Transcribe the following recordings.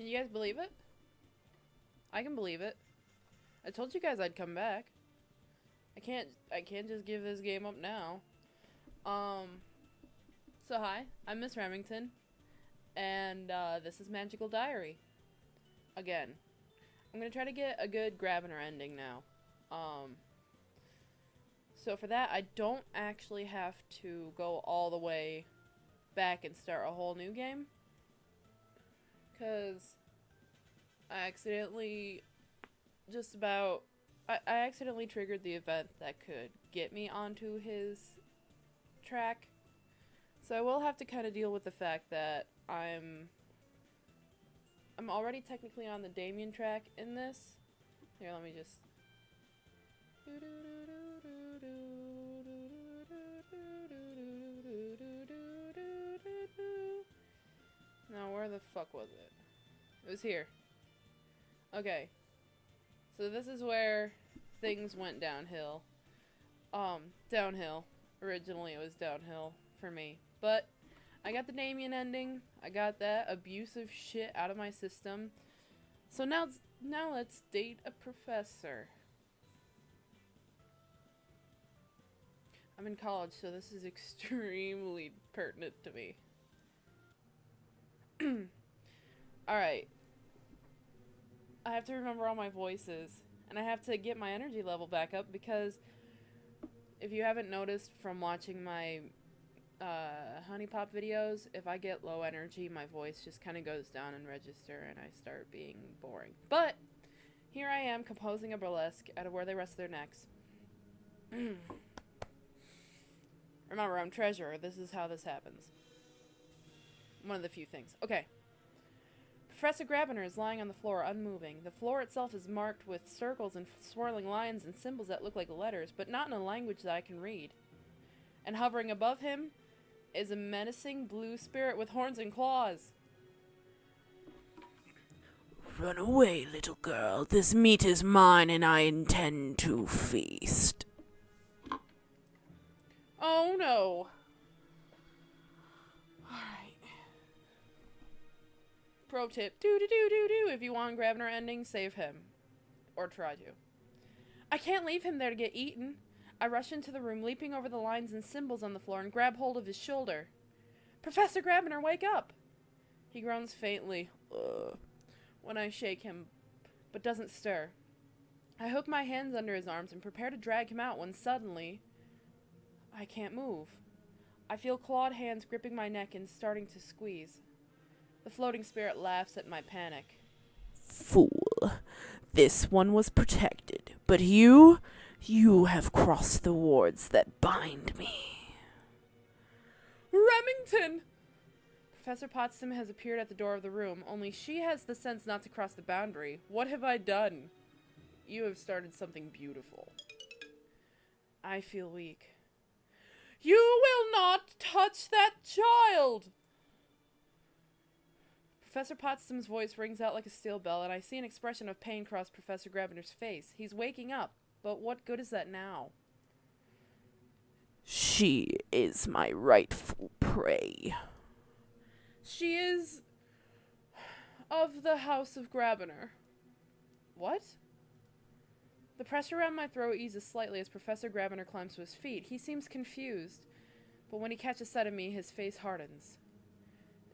you guys believe it? I can believe it. I told you guys I'd come back. I can't just give this game up now. So hi, I'm Miss Remington, and this is Magical Diary. Again, I'm gonna try to get a good Grabiner ending now. So for that, I don't actually have to go all the way back and start a whole new game, because I accidentally I accidentally triggered the event that could get me onto his track. So I will have to kind of deal with the fact that I'm already technically on the Damien track in this. Here, let me just... Now, where the fuck was it? It was here. Okay. So this is where things went downhill. Downhill. Originally it was downhill for me. But I got the Damien ending. I got that abusive shit out of my system. So now let's date a professor. I'm in college, so this is extremely pertinent to me. Alright. I have to remember all my voices. And I have to get my energy level back up because if you haven't noticed from watching my Honey Pop videos, if I get low energy, my voice just kind of goes down in register and I start being boring. But here I am composing a burlesque out of where they rest their necks. Remember, I'm treasurer. This is how this happens. One of the few things. Okay. Professor Grabiner is lying on the floor, unmoving. The floor itself is marked with circles and swirling lines and symbols that look like letters, but not in a language that I can read. And hovering above him is a menacing blue spirit with horns and claws. Run away, little girl. This meat is mine and I intend to feast. Oh no. Alright. Pro tip. Do. If you want Grabiner ending, save him. Or try to. I can't leave him there to get eaten. I rush into the room, leaping over the lines and symbols on the floor, and grab hold of his shoulder. Professor Grabiner, wake up! He groans faintly when I shake him, but doesn't stir. I hook my hands under his arms and prepare to drag him out when suddenly I can't move. I feel clawed hands gripping my neck and starting to squeeze. The floating spirit laughs at my panic. Fool. This one was protected, but you have crossed the wards that bind me. Remington! Professor Potsdam has appeared at the door of the room, only she has the sense not to cross the boundary. What have I done? You have started something beautiful. I feel weak. You will not touch that child! Professor Potsdam's voice rings out like a steel bell, and I see an expression of pain cross Professor Grabiner's face. He's waking up, but what good is that now? She is my rightful prey. She is of the House of Grabiner. What? The pressure around my throat eases slightly as Professor Grabiner climbs to his feet. He seems confused, but when he catches sight of me, his face hardens.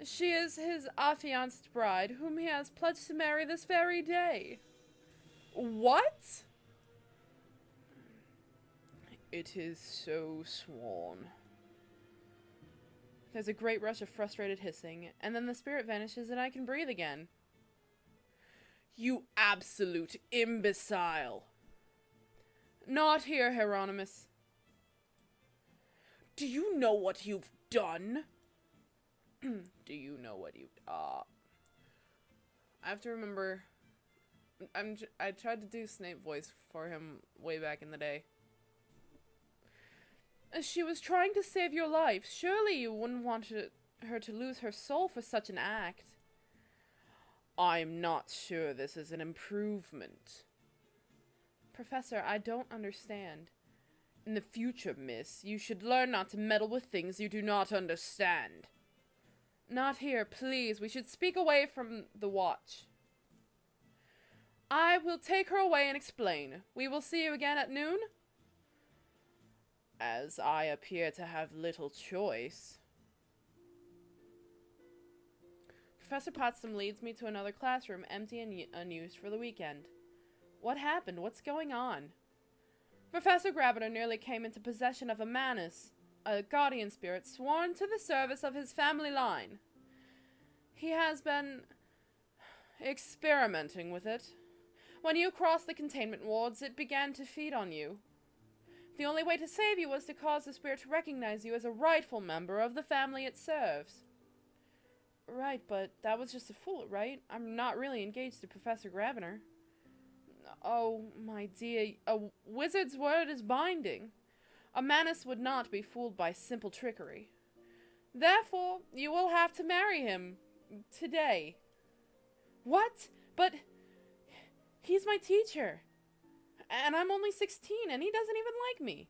She is his affianced bride, whom he has pledged to marry this very day. What? It is so sworn. There's a great rush of frustrated hissing, and then the spirit vanishes and I can breathe again. You absolute imbecile! Not here, Hieronymus. Do you know what you've done? Do you know what you've... I have to remember... I tried to do Snape voice for him way back in the day. She was trying to save your life. Surely you wouldn't want her to lose her soul for such an act. I'm not sure this is an improvement. Professor, I don't understand. In the future, miss, you should learn not to meddle with things you do not understand. Not here, please. We should speak away from the watch. I will take her away and explain. We will see you again at noon? As I appear to have little choice. Professor Potsdam leads me to another classroom, empty and unused for the weekend. What happened? What's going on? Professor Grabby nearly came into possession of a manus, a guardian spirit sworn to the service of his family line. He has been experimenting with it. When you crossed the containment wards, it began to feed on you. The only way to save you was to cause the spirit to recognize you as a rightful member of the family it serves. Right, but that was just a fool, right? I'm not really engaged to Professor Grabby. Oh, my dear, a wizard's word is binding. A manus would not be fooled by simple trickery. Therefore, you will have to marry him today. What? But he's my teacher. And I'm only 16, and he doesn't even like me.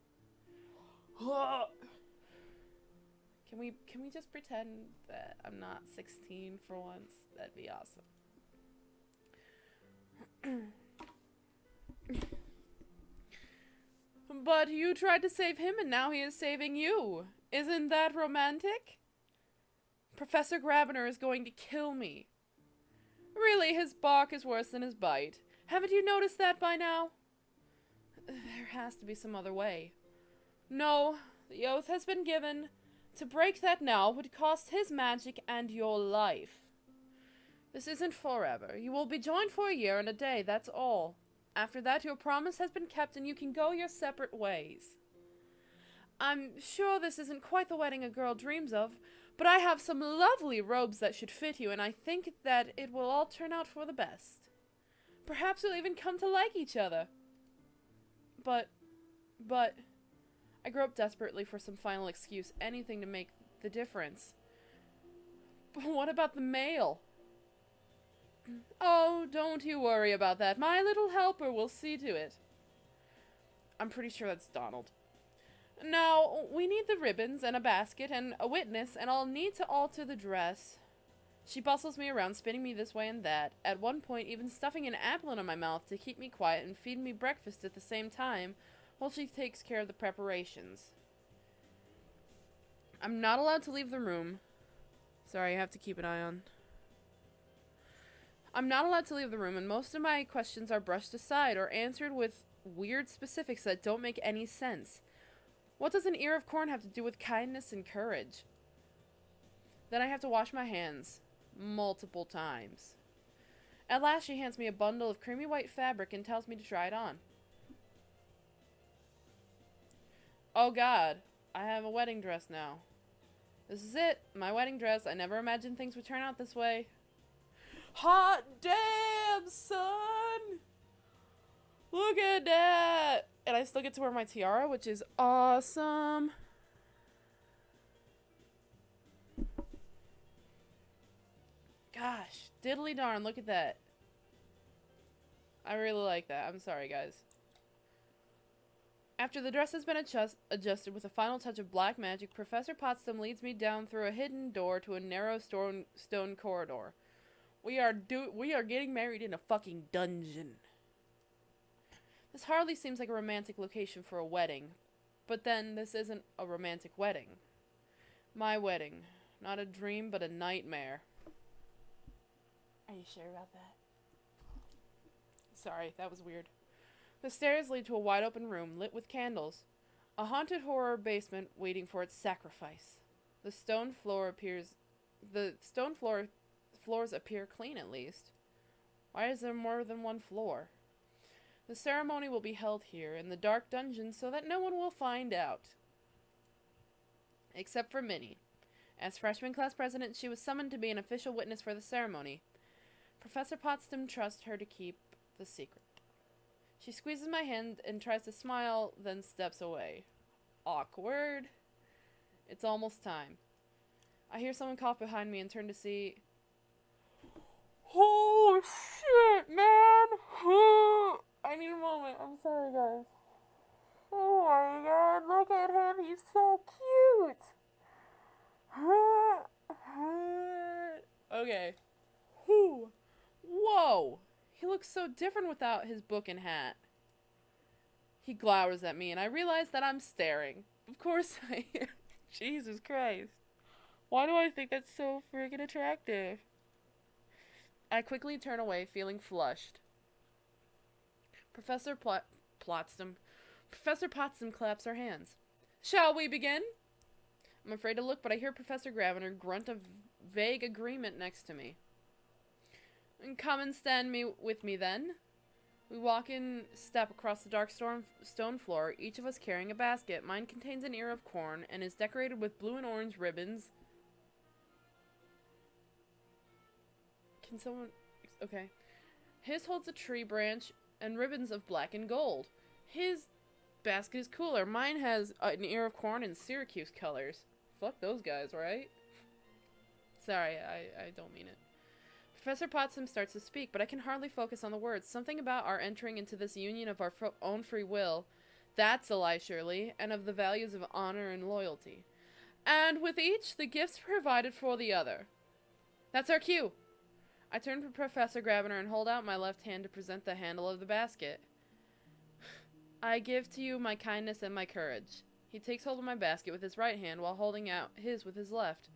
Can we just pretend that I'm not 16 for once? That'd be awesome. But you tried to save him, and now he is saving you. Isn't that romantic? Professor Grabby is going to kill me. Really, his bark is worse than his bite. Haven't you noticed that by now? There has to be some other way. No, the oath has been given. To break that now would cost his magic and your life. This isn't forever. You will be joined for a year and a day, that's all. After that, your promise has been kept and you can go your separate ways. I'm sure this isn't quite the wedding a girl dreams of, but I have some lovely robes that should fit you, and I think that it will all turn out for the best. Perhaps we'll even come to like each other. But, I groped desperately for some final excuse, anything to make the difference. But what about the mail? Oh, don't you worry about that. My little helper will see to it. I'm pretty sure that's Donald. Now, we need the ribbons and a basket and a witness, and I'll need to alter the dress. She bustles me around, spinning me this way and that, at one point even stuffing an apple into my mouth to keep me quiet and feed me breakfast at the same time, while she takes care of the preparations. I'm not allowed to leave the room. Sorry, I have to keep an eye on. I'm not allowed to leave the room, and most of my questions are brushed aside or answered with weird specifics that don't make any sense. What does an ear of corn have to do with kindness and courage? Then I have to wash my hands multiple times. At last she hands me a bundle of creamy white fabric and tells me to try it on. Oh God, I have a wedding dress now. This is it, my wedding dress. I never imagined things would turn out this way. Hot damn, son! Look at that! And I still get to wear my tiara, which is awesome. Gosh, diddly darn, look at that. I really like that. I'm sorry, guys. After the dress has been adjusted with a final touch of black magic, Professor Potsdam leads me down through a hidden door to a narrow stone corridor. We are getting married in a fucking dungeon. This hardly seems like a romantic location for a wedding. But then, this isn't a romantic wedding. My wedding. Not a dream, but a nightmare. Are you sure about that? Sorry, that was weird. The stairs lead to a wide open room, lit with candles. A haunted horror basement waiting for its sacrifice. The stone floors appear clean, at least. Why is there more than one floor? The ceremony will be held here, in the dark dungeon, so that no one will find out. Except for Minnie. As freshman class president, she was summoned to be an official witness for the ceremony. Professor Potsdam trusts her to keep the secret. She squeezes my hand and tries to smile, then steps away. Awkward. It's almost time. I hear someone cough behind me and turn to see... Oh, shit, man! I need a moment. I'm sorry, guys. Oh my God, look at him. He's so cute. Okay. Whew. Whoa. He looks so different without his book and hat. He glowers at me, and I realize that I'm staring. Of course I am. Jesus Christ. Why do I think that's so friggin' attractive? I quickly turn away, feeling flushed. Professor Potsdam claps her hands. Shall we begin? I'm afraid to look, but I hear Professor Graviner grunt a vague agreement next to me. Come and stand with me then. We walk in step across the dark stone floor, each of us carrying a basket. Mine contains an ear of corn and is decorated with blue and orange ribbons. Can someone... Okay. His holds a tree branch and ribbons of black and gold. His basket is cooler. Mine has an ear of corn in Syracuse colors. Fuck those guys, right? Sorry, I don't mean it. Professor Potsdam starts to speak, but I can hardly focus on the words. Something about our entering into this union of our own free will, that's a lie surely, and of the values of honor and loyalty. And with each, the gifts provided for the other. That's our cue. I turn to Professor Graviner and hold out my left hand to present the handle of the basket. I give to you my kindness and my courage. He takes hold of my basket with his right hand while holding out his with his left.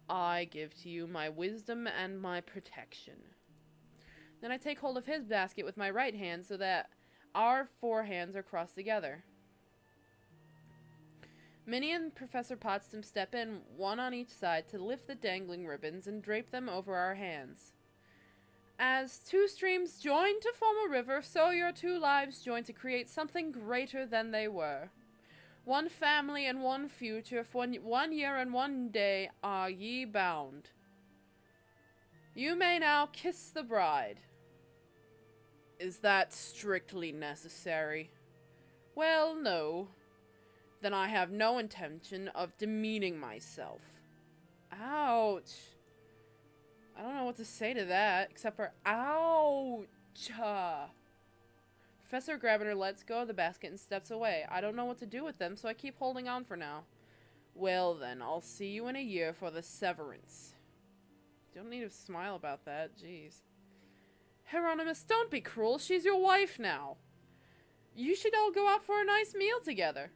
I give to you my wisdom and my protection. Then I take hold of his basket with my right hand so that our four hands are crossed together. Minnie and Professor Potsdam step in, one on each side, to lift the dangling ribbons and drape them over our hands. As two streams join to form a river, so your two lives join to create something greater than they were. One family and one future, for 1 year and 1 day are ye bound. You may now kiss the bride. Is that strictly necessary? Well, no. Then I have no intention of demeaning myself. Ouch. I don't know what to say to that, except for ouch. Professor Graviner lets go of the basket and steps away. I don't know what to do with them, so I keep holding on for now. Well then, I'll see you in a year for the severance. Don't need to smile about that, jeez. Hieronymus, don't be cruel. She's your wife now. You should all go out for a nice meal together.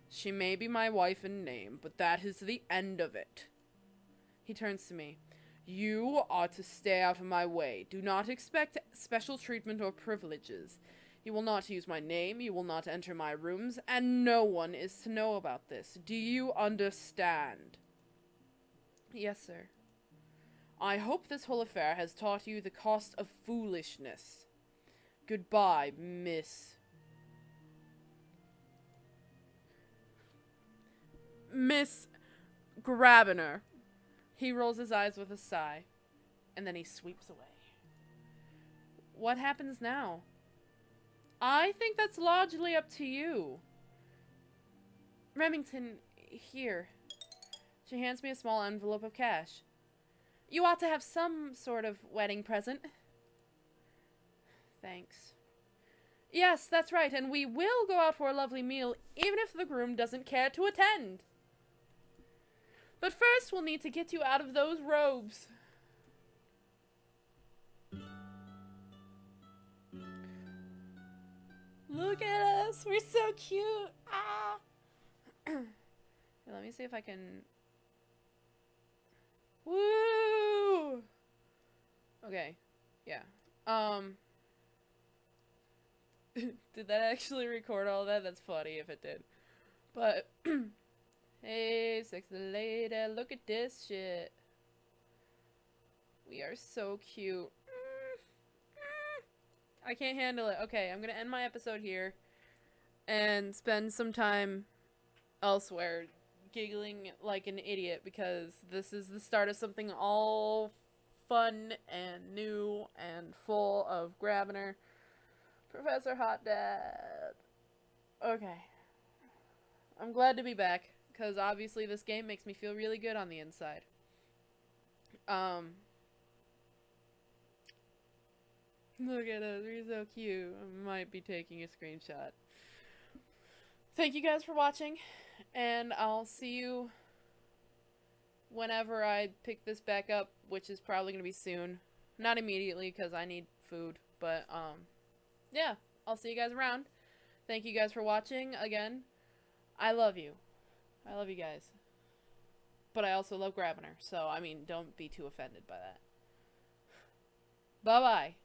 She may be my wife in name, but that is the end of it. He turns to me. You are to stay out of my way. Do not expect special treatment or privileges. You will not use my name, you will not enter my rooms, and no one is to know about this. Do you understand? Yes, sir. I hope this whole affair has taught you the cost of foolishness. Goodbye, Miss Grabiner. He rolls his eyes with a sigh, and then he sweeps away. What happens now? I think that's largely up to you. Remington, here. She hands me a small envelope of cash. You ought to have some sort of wedding present. Thanks. Yes, that's right, and we will go out for a lovely meal, even if the groom doesn't care to attend. But first, we'll need to get you out of those robes. Look at us. We're so cute. Ah. Let me see if I can... Woo! Okay. Yeah. Did that actually record all that? That's funny if it did. But... Hey, sexy lady, look at this shit. We are so cute. I can't handle it. Okay, I'm gonna end my episode here and spend some time elsewhere giggling like an idiot because this is the start of something all fun and new and full of Graviner. Professor Hot Dad. Okay. I'm glad to be back because obviously this game makes me feel really good on the inside. Look at us, we're so cute. I might be taking a screenshot. Thank you guys for watching, and I'll see you whenever I pick this back up, which is probably going to be soon. Not immediately, because I need food. But, yeah. I'll see you guys around. Thank you guys for watching. Again, I love you. I love you guys. But I also love grabbing her. So, I mean, don't be too offended by that. Bye-bye.